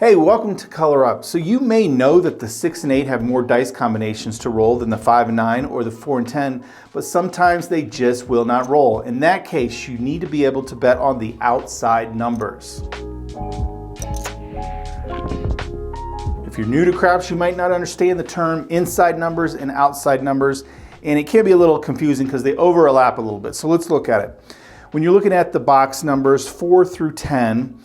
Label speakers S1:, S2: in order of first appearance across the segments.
S1: Hey, welcome to Color Up. So you may know that the 6 and 8 have more dice combinations to roll than the 5 and 9 or the 4 and 10, but sometimes they just will not roll. In that case, you need to be able to bet on the outside numbers. If you're new to craps, you might not understand the term inside numbers and outside numbers, and it can be a little confusing because they overlap a little bit. So let's look at it. When you're looking at the box numbers 4 through 10,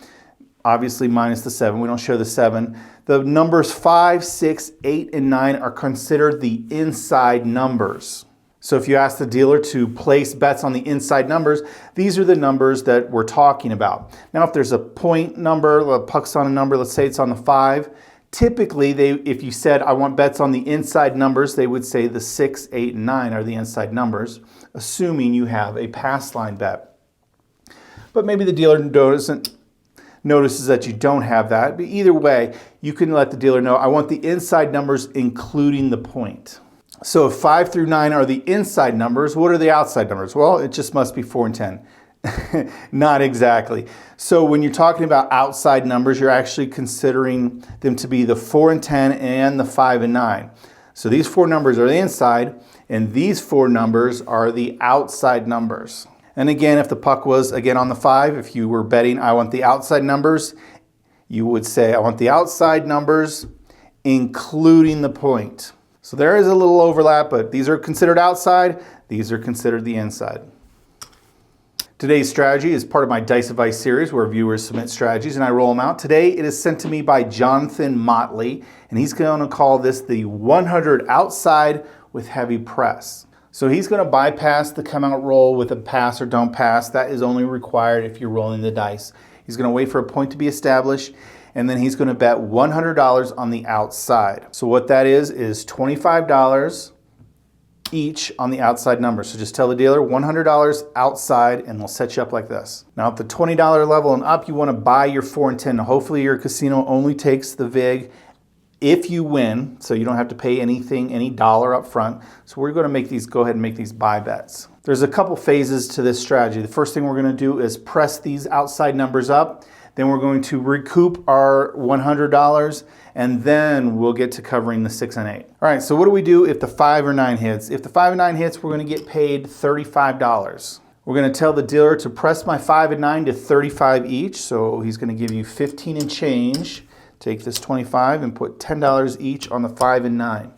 S1: obviously minus the 7, we don't show the 7. The numbers 5, 6, 8, and 9 are considered the inside numbers. So if you ask the dealer to place bets on the inside numbers, these are the numbers that we're talking about. Now if there's a point number, a puck's on a number, let's say it's on the 5, typically if you said I want bets on the inside numbers, they would say the 6, 8, and 9 are the inside numbers, assuming you have a pass line bet. But maybe the dealer notices that you don't have that. But either way, you can let the dealer know, I want the inside numbers including the point. So if 5 through 9 are the inside numbers, what are the outside numbers? Well, it just must be 4 and 10. Not exactly. So when you're talking about outside numbers, you're actually considering them to be the 4 and 10 and the 5 and 9. So these 4 numbers are the inside, and these 4 numbers are the outside numbers. And again, if the puck was, again, on the 5, if you were betting, I want the outside numbers, you would say, I want the outside numbers, including the point. So there is a little overlap, but these are considered outside, these are considered the inside. Today's strategy is part of my Dice Advice series where viewers submit strategies and I roll them out. Today, it is sent to me by Jonathan Motley, and he's going to call this the 100 outside with heavy press. So he's going to bypass the come out roll with a pass or don't pass. That is only required if you're rolling the dice. He's going to wait for a point to be established, and then he's going to bet $100 on the outside. So what that is $25 each on the outside number. So just tell the dealer $100 outside, and they'll set you up like this. Now at the $20 level and up, you want to buy your 4 and 10. Now, hopefully your casino only takes the VIG if you win, so you don't have to pay anything, any dollar up front. So we're going to go ahead and make these buy bets. There's a couple phases to this strategy. The first thing we're going to do is press these outside numbers up. Then we're going to recoup our $100, and then we'll get to covering the 6 and 8. All right, so what do we do if the 5 or 9 hits? If the 5 and 9 hits, we're going to get paid $35. We're going to tell the dealer to press my 5 and 9 to 35 each. So he's going to give you 15 and change. Take this 25 and put $10 each on the 5 and 9.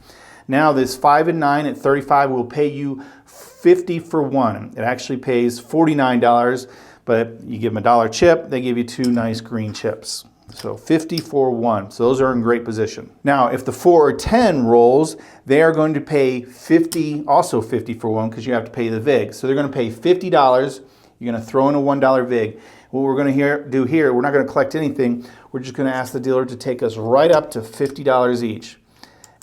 S1: Now this 5 and 9 at 35 will pay you 50 for 1. It actually pays $49, but you give them a $1 chip, they give you 2 nice green chips. So 50 for 1. So those are in great position. Now if the 4 or 10 rolls, they are going to pay 50, also 50 for 1 because you have to pay the VIG. So they're going to pay $50. You're going to throw in a $1 VIG. What we're going to do here, we're not going to collect anything. We're just going to ask the dealer to take us right up to $50 each.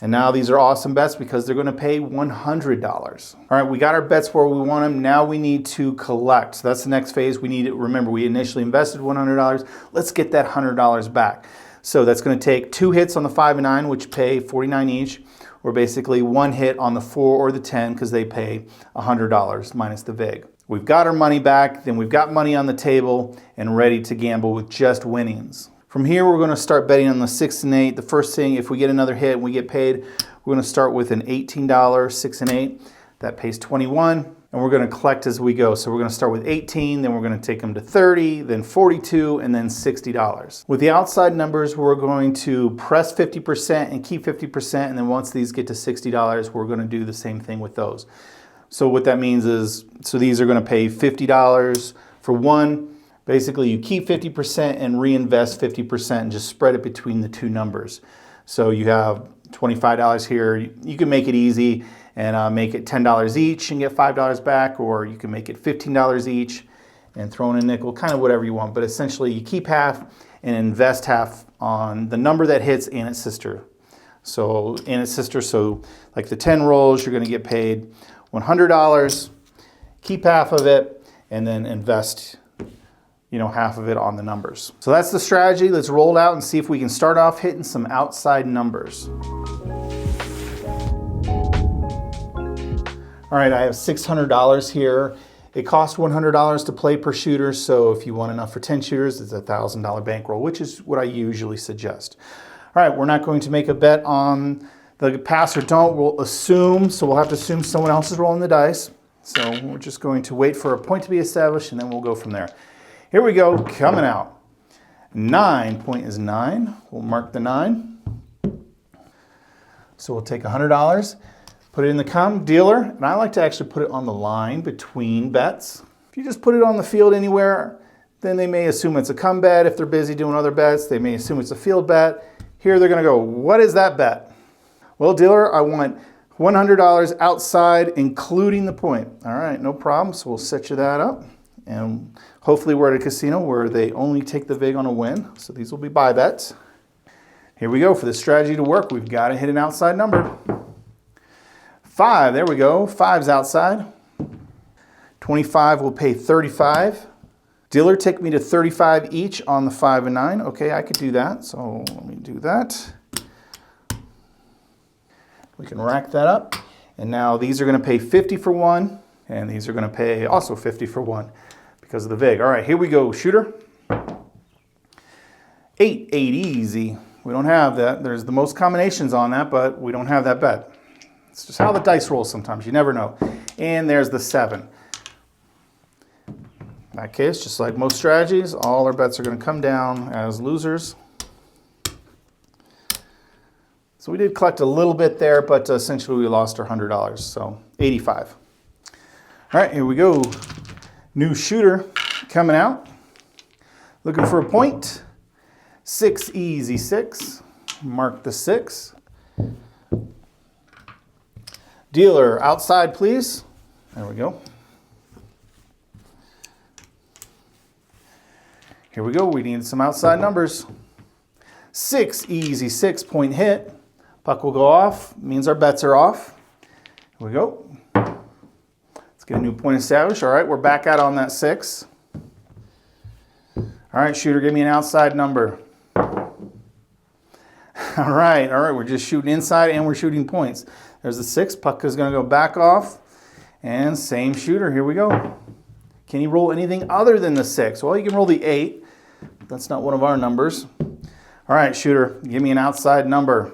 S1: And now these are awesome bets because they're going to pay $100. All right, we got our bets where we want them. Now we need to collect. So that's the next phase. We need to remember we initially invested $100. Let's get that $100 back. So that's going to take 2 hits on the 5 and 9, which pay $49 each, or basically 1 hit on the 4 or the 10 because they pay $100 minus the VIG. We've got our money back, then we've got money on the table and ready to gamble with just winnings. From here, we're going to start betting on the 6 and 8. The first thing, if we get another hit and we get paid, we're going to start with an $18 6 and 8. That pays $21, and we're going to collect as we go. So we're going to start with 18, then we're going to take them to 30, then 42, and then $60. With the outside numbers, we're going to press 50% and keep 50%, and then once these get to $60, we're going to do the same thing with those. So what that means is, so these are going to pay $50 for 1. Basically, you keep 50% and reinvest 50% and just spread it between the 2 numbers. So you have $25 here. You can make it easy and make it $10 each and get $5 back, or you can make it $15 each and throw in a nickel, kind of whatever you want. But essentially, you keep half and invest half on the number that hits and its sister. So like the 10 rolls, you're going to get paid $100, keep half of it, and then invest half of it on the numbers. So that's the strategy. Let's roll it out and see if we can start off hitting some outside numbers. All right, I have $600 here, It costs $100 to play per shooter, so if you want enough for 10 shooters, it's a $1,000 bankroll, which is what I usually suggest. All right, we're not going to make a bet on the pass or don't. We'll assume, so we'll have to assume someone else is rolling the dice. So we're just going to wait for a point to be established, and then we'll go from there. Here we go, coming out. 9, point is 9. We'll mark the 9. So we'll take $100. Put it in the come, dealer, and I like to actually put it on the line between bets. If you just put it on the field anywhere, then they may assume it's a come bet. If they're busy doing other bets, they may assume it's a field bet. Here they're gonna go, what is that bet? Well, dealer, I want $100 outside, including the point. All right, no problem, so we'll set you that up. And hopefully we're at a casino where they only take the vig on a win, so these will be buy bets. Here we go, for this strategy to work, we've gotta hit an outside number. 5, there we go, 5's outside. 25 will pay 35. Dealer, take me to 35 each on the 5 and 9. Okay, I could do that, so let me do that. We can rack that up. And now these are gonna pay 50 for one, and these are gonna pay also 50 for one because of the vig. All right, here we go, shooter. 8 easy. We don't have that. There's the most combinations on that, but we don't have that bet. It's just how the dice roll sometimes, you never know. And there's the 7. In that case, just like most strategies, all our bets are gonna come down as losers. So we did collect a little bit there, but essentially we lost our $100, so 85. All right, here we go. New shooter coming out. Looking for a point. 6, easy 6. Mark the 6. Dealer, outside, please. There we go. Here we go. We need some outside numbers. 6, easy 6, point hit. Puck will go off. Means our bets are off. Here we go. Let's get a new point established. All right, we're back out on that 6. All right, shooter, give me an outside number. All right, we're just shooting inside and we're shooting points. There's the 6, puck is gonna go back off, and same shooter, here we go. Can you roll anything other than the 6? Well, you can roll the 8. That's not one of our numbers. All right, shooter, give me an outside number.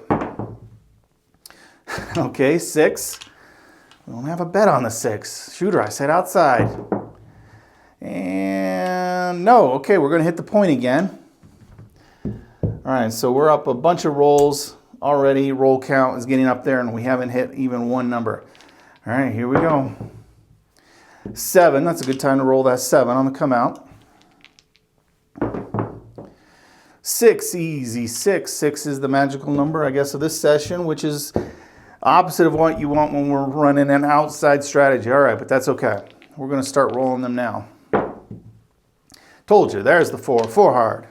S1: Okay, 6. We don't have a bet on the 6. Shooter, I said outside. And no, okay, we're gonna hit the point again. All right, so we're up a bunch of rolls already. Roll count is getting up there and we haven't hit even one number. All right, here we go. 7, that's a good time to roll that 7 on the come out. 6, easy 6. 6 is the magical number, I guess, of this session, which is opposite of what you want when we're running an outside strategy. All right, but that's okay. We're gonna start rolling them now. Told you, there's the 4, 4 hard.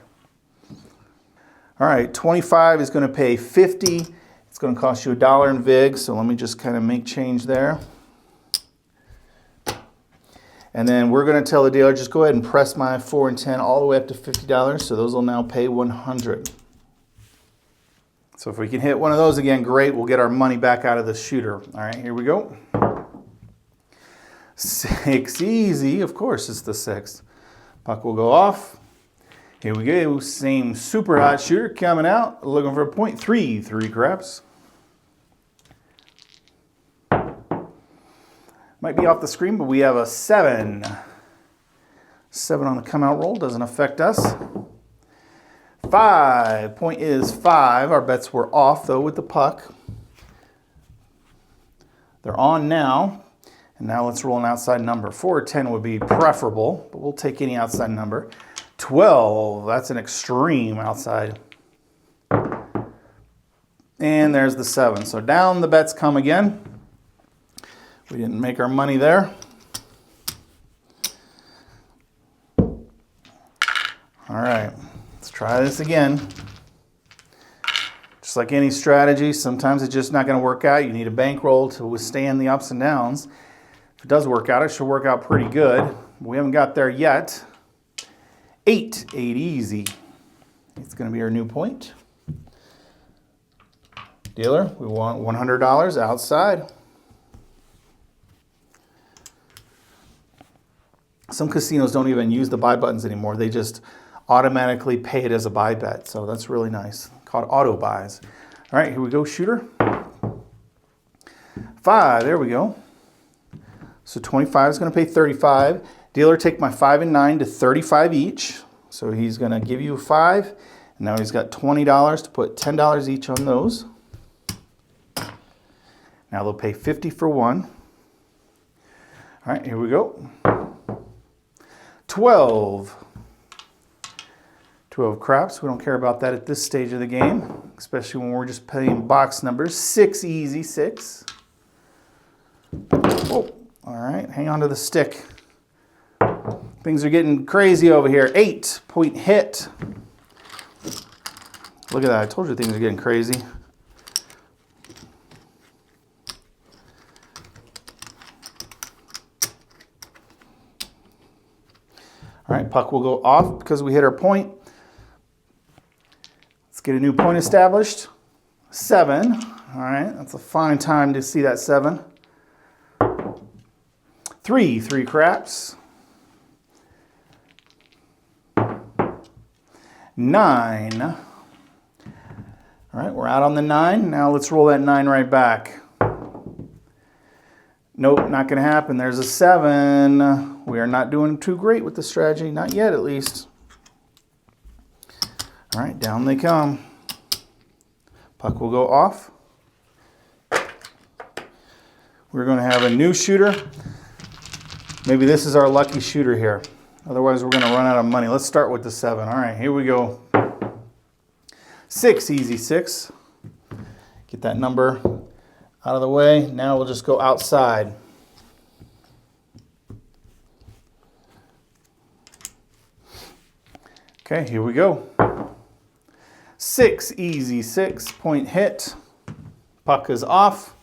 S1: All right, 25 is gonna pay 50. It's gonna cost you $1 in vig, so let me just kind of make change there. And then we're gonna tell the dealer, just go ahead and press my 4 and 10 all the way up to $50, so those will now pay 100. So if we can hit one of those again, great, we'll get our money back out of the shooter. All right, here we go. 6, easy, of course it's the 6. Puck will go off. Here we go, same super hot shooter coming out, looking for a point. 3 craps. Might be off the screen, but we have a 7. 7 on the come out roll, doesn't affect us. 5, point is 5. Our bets were off though with the puck. They're on now. And now let's roll an outside number. 4 or 10 would be preferable, but we'll take any outside number. 12, that's an extreme outside. And there's the 7. So down the bets come again. We didn't make our money there. All right, let's try this again. Just like any strategy, sometimes it's just not going to work out. You need a bankroll to withstand the ups and downs. If it does work out, it should work out pretty good. We haven't got there yet. 8 easy. It's going to be our new point. Dealer, we want $100 outside. Some casinos don't even use the buy buttons anymore. They just automatically pay it as a buy bet. So that's really nice. Called auto buys. All right, here we go, shooter. 5, there we go. So 25 is going to pay 35. Dealer, take my 5 and 9 to 35 each. So he's going to give you 5. And now he's got $20 to put $10 each on those. Now they'll pay 50 for one. All right, here we go. 12. 12 craps. We don't care about that at this stage of the game, especially when we're just playing box numbers. 6, easy 6. Oh, all right, hang on to the stick. Things are getting crazy over here. 8, point hit. Look at that, I told you things are getting crazy. All right, puck will go off because we hit our point. Let's get a new point established. 7, all right, that's a fine time to see that 7. 3 craps. 9. All right, we're out on the 9. Now let's roll that 9 right back. Nope, not going to happen. There's a 7. We are not doing too great with the strategy. Not yet, at least. All right, down they come. Puck will go off. We're going to have a new shooter. Maybe this is our lucky shooter here. Otherwise, we're going to run out of money. Let's start with the 7. All right, here we go. 6, easy 6. Get that number out of the way. Now we'll just go outside. Okay, here we go. 6, easy 6, point hit. Puck is off.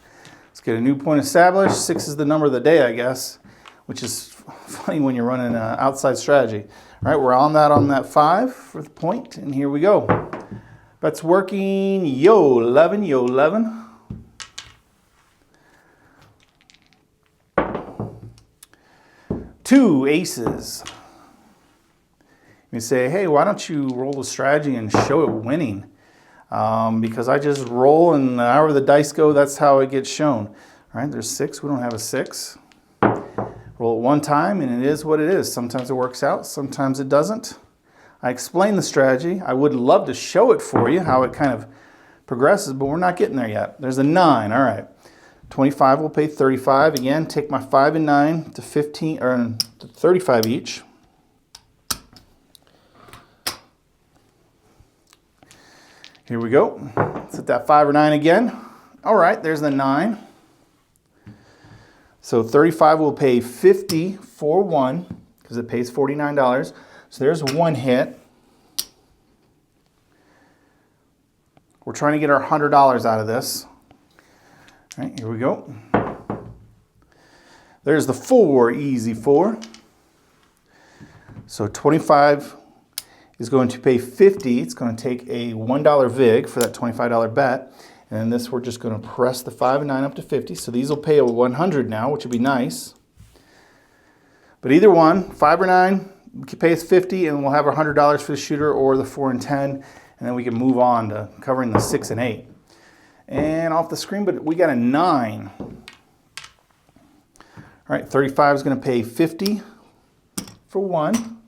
S1: Let's get a new point established. 6 is the number of the day, I guess, which is funny when you're running an outside strategy. All right, we're on that 5 for the point, and here we go. That's working. Yo 11, yo 11. Two aces. You say, hey, why don't you roll the strategy and show it winning? Because I just roll, and however the dice go, that's how it gets shown. All right, there's 6. We don't have a 6. Roll it one time, and it is what it is. Sometimes it works out, sometimes it doesn't. I explained the strategy. I would love to show it for you, how it kind of progresses, but we're not getting there yet. There's a 9. All right. 25 will pay 35. Again, take my 5 and 9 to 15 or to 35 each. Here we go. Let's hit that 5 or 9 again. All right, there's the 9. So 35 will pay 50 for one because it pays $49. So there's one hit. We're trying to get our $100 out of this. All right, here we go. There's the 4, easy 4. So 25 is going to pay 50. It's going to take a $1 VIG for that $25 bet. And then this, we're just going to press the 5 and 9 up to 50. So these will pay a 100 now, which would be nice. But either one, 5 or 9, pay us 50, and we'll have our $100 for the shooter, or the 4 and 10, and then we can move on to covering the 6 and 8. And off the screen, but we got a 9. All right, 35 is going to pay 50 for one.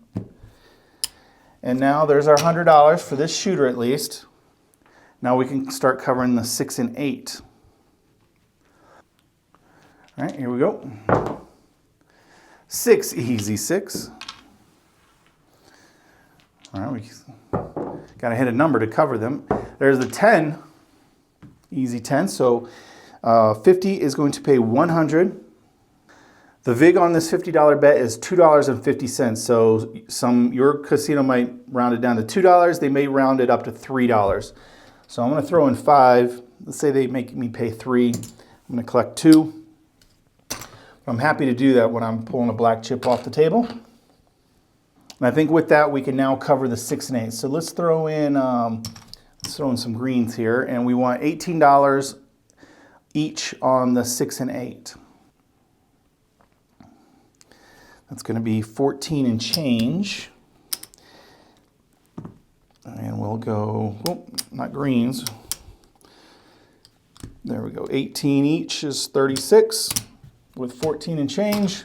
S1: And now there's our $100 for this shooter at least. Now we can start covering the 6 and 8. All right, here we go. 6, easy 6. All right, we got to hit a number to cover them. There's the 10, easy 10. So 50 is going to pay 100. The VIG on this $50 bet is $2.50. So your casino might round it down to $2. They may round it up to $3. So I'm going to throw in 5. Let's say they make me pay 3. I'm going to collect 2. I'm happy to do that when I'm pulling a black chip off the table. And I think with that, we can now cover the 6 and 8. So let's throw in some greens here, and we want $18 each on the 6 and 8. That's going to be 14 and change. And we'll go, oh, not greens. There we go. 18 each is 36 with 14 and change.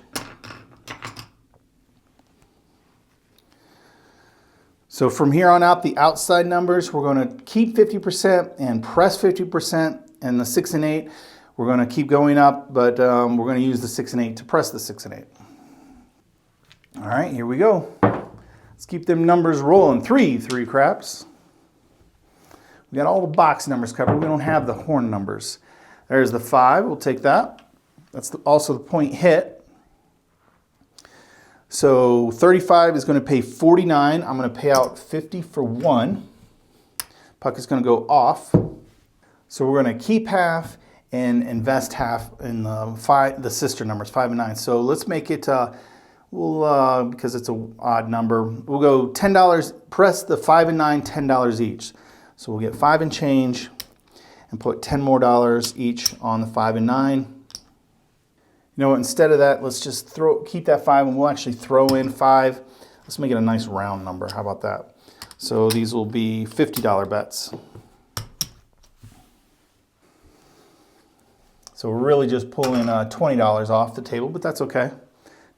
S1: So from here on out, the outside numbers, we're going to keep 50% and press 50%. And the 6 and 8, we're going to keep going up, but we're going to use the 6 and 8 to press the 6 and 8. All right, here we go. Let's keep them numbers rolling. 3 craps. We got all the box numbers covered. We don't have the horn numbers. There's the 5. We'll take that. That's also the point hit. So 35 is going to pay 49. I'm going to pay out 50 for 1. Puck is going to go off. So we're going to keep half and invest half in the sister numbers, 5 and 9. So let's make it, because it's an odd number, we'll go $10, press the 5 and 9, $10 each. So we'll get 5 and change and put $10 more each on the 5 and 9. You know what, instead of that, let's just keep that 5 and we'll actually throw in 5. Let's make it a nice round number. How about that? So these will be $50 bets. So we're really just pulling $20 off the table, but that's okay.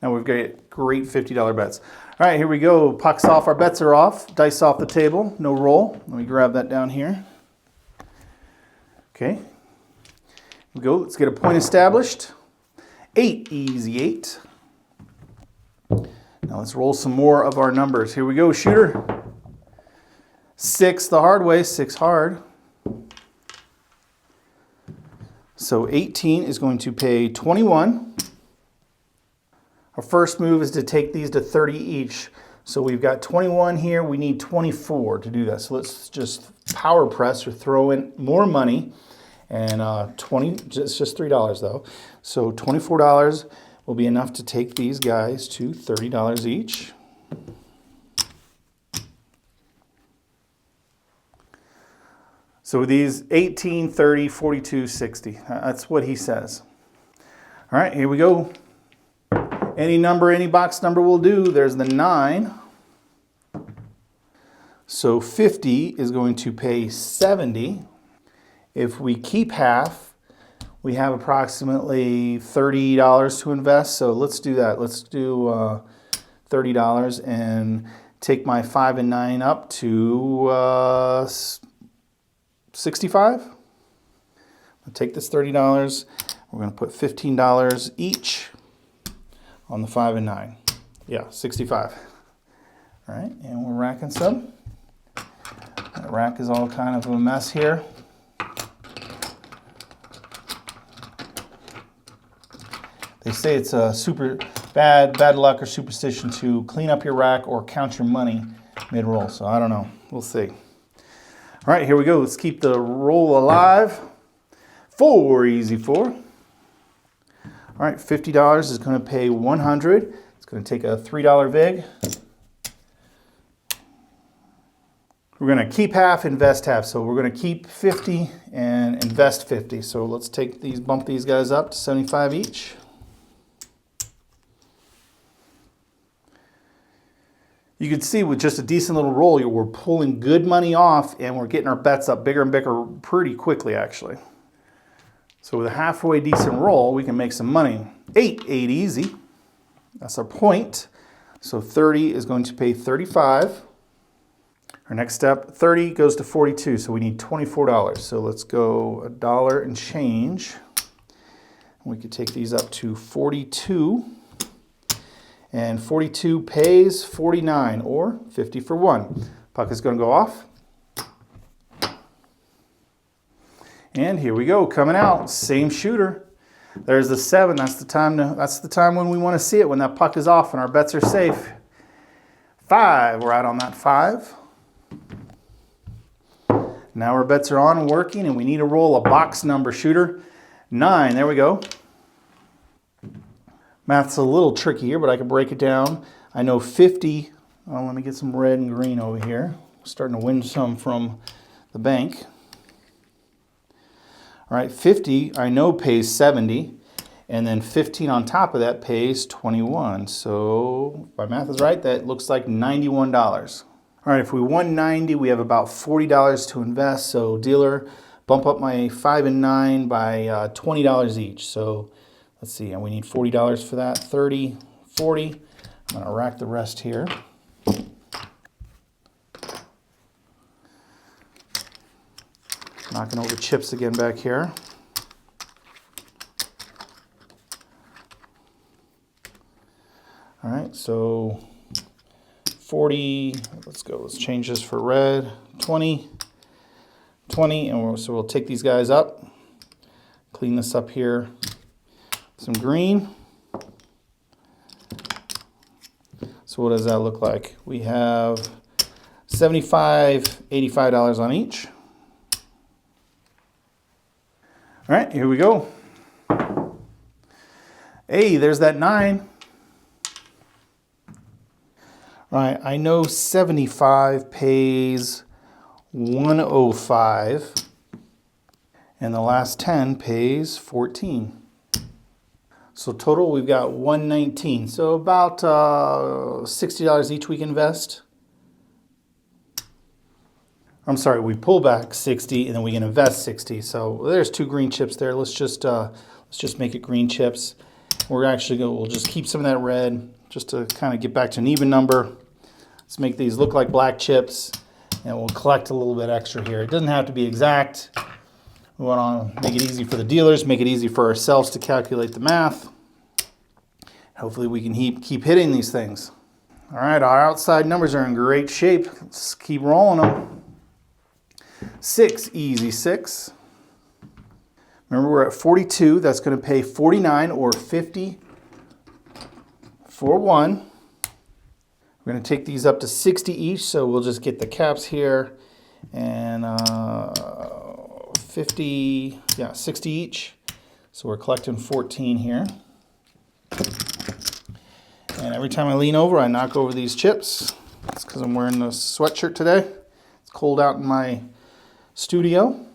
S1: Now we've got great $50 bets. All right, here we go. Puck's off, our bets are off. Dice off the table, no roll. Let me grab that down here. Okay, here we go. Let's get a point established. 8, easy 8. Now let's roll some more of our numbers. Here we go, shooter. 6 the hard way, 6 hard. So 18 is going to pay 21. Our first move is to take these to 30 each. So we've got 21 here. We need 24 to do that. So let's just power press or throw in more money. And it's just $3 though. So $24 will be enough to take these guys to $30 each. So these 18, 30, 42, 60. That's what he says. All right, here we go. Any number, any box number will do. There's the 9. So 50 is going to pay 70. If we keep half, we have approximately $30 to invest. So let's do that. Let's do $30 and take my 5 and 9 up to 65. I'll take this $30. We're going to put $15 each on the 5 and 9. Yeah, 65. All right, and we're racking some. That rack is all kind of a mess here. They say it's a super bad luck or superstition to clean up your rack or count your money mid-roll. So I don't know. We'll see. All right, here we go. Let's keep the roll alive. 4, easy 4. All right, $50 is going to pay 100. It's going to take a $3 vig. We're going to keep half, invest half. So we're going to keep 50 and invest 50. So let's take these, bump these guys up to 75 each. You can see with just a decent little roll, we're pulling good money off and we're getting our bets up bigger and bigger pretty quickly, actually. So with a halfway decent roll, we can make some money. 8 easy. That's our point. So 30 is going to pay 35. Our next step, 30 goes to 42, so we need $24. So let's go $1 and change. We could take these up to 42. And 42 pays 49, or 50 for 1. Puck is going to go off. And here we go, coming out, same shooter. There's the 7. That's the time when we want to see it, when that puck is off and our bets are safe. 5, we're out on that 5. Now our bets are on and working, and we need to roll a box number, shooter. 9, there we go. Math's a little tricky here, but I can break it down. I know 50, let me get some red and green over here. Starting to win some from the bank. All right, 50, I know pays 70. And then 15 on top of that pays 21. So if my math is right, that looks like $91. All right, if we won 90, we have about $40 to invest. So dealer, bump up my 5 and 9 by $20 each. So let's see, and we need $40 for that. 30, 40. I'm gonna rack the rest here. Knocking over chips again back here. All right, so 40, let's go, let's change this for red, 20, 20, and so we'll take these guys up, clean this up here, some green. So what does that look like? We have $75, $85 on each. All right, here we go. Hey, there's that 9. All right, I know 75 pays 105, and the last 10 pays 14. So total, we've got 119. So about $60 each we can invest. I'm sorry, we pull back 60 and then we can invest 60. So there's 2 green chips there. Let's just make it green chips. We'll just keep some of that red just to kind of get back to an even number. Let's make these look like black chips, and we'll collect a little bit extra here. It doesn't have to be exact. We want to make it easy for the dealers, make it easy for ourselves to calculate the math. Hopefully we can keep hitting these things. All right, our outside numbers are in great shape. Let's keep rolling them. 6, easy 6. Remember, we're at 42. That's going to pay 49 or 50 for 1. We're going to take these up to 60 each, so we'll just get the caps here and 50, yeah, 60 each. So we're collecting 14 here. And every time I lean over, I knock over these chips. That's because I'm wearing a sweatshirt today. It's cold out in my studio. All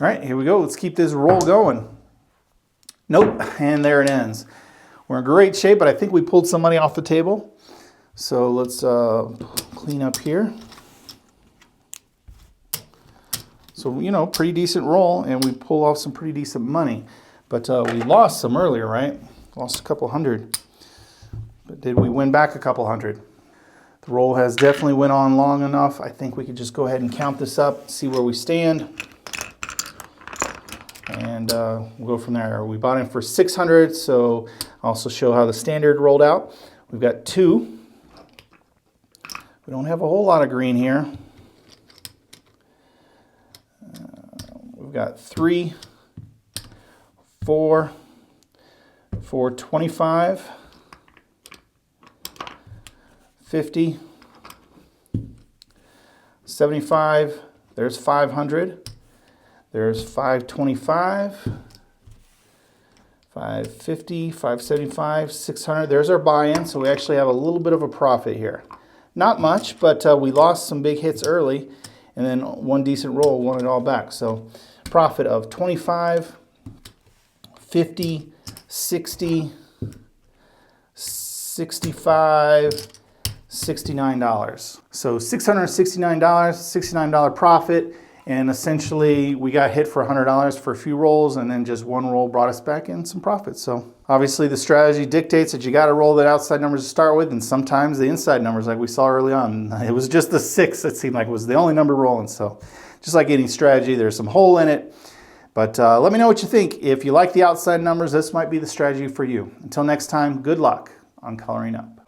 S1: right, here we go. Let's keep this roll going. Nope, and there it ends. We're in great shape, but I think we pulled some money off the table. So let's clean up here. So, you know, pretty decent roll, and we pull off some pretty decent money. But we lost some earlier, right? Lost a couple hundred. But did we win back a couple hundred? The roll has definitely went on long enough. I think we could just go ahead and count this up, see where we stand. And we'll go from there. We bought in for 600, so I'll also show how the standard rolled out. We've got 2. We don't have a whole lot of green here. We've got 3, 4, 25, 50, 75, there's 500, there's 525, 550, 575, 600. There's our buy-in, so we actually have a little bit of a profit here. Not much, but we lost some big hits early, and then one decent roll won it all back. So profit of 25, 50, 60, 65, $69. So $669, $69 profit, and essentially we got hit for $100 for a few rolls, and then just one roll brought us back in some profit. So obviously the strategy dictates that you got to roll the outside numbers to start with, and sometimes the inside numbers, like we saw early on. It was just the 6 that seemed like it was the only number rolling. So just like any strategy, there's some hole in it. But let me know what you think. If you like the outside numbers, this might be the strategy for you. Until next time, good luck on coloring up.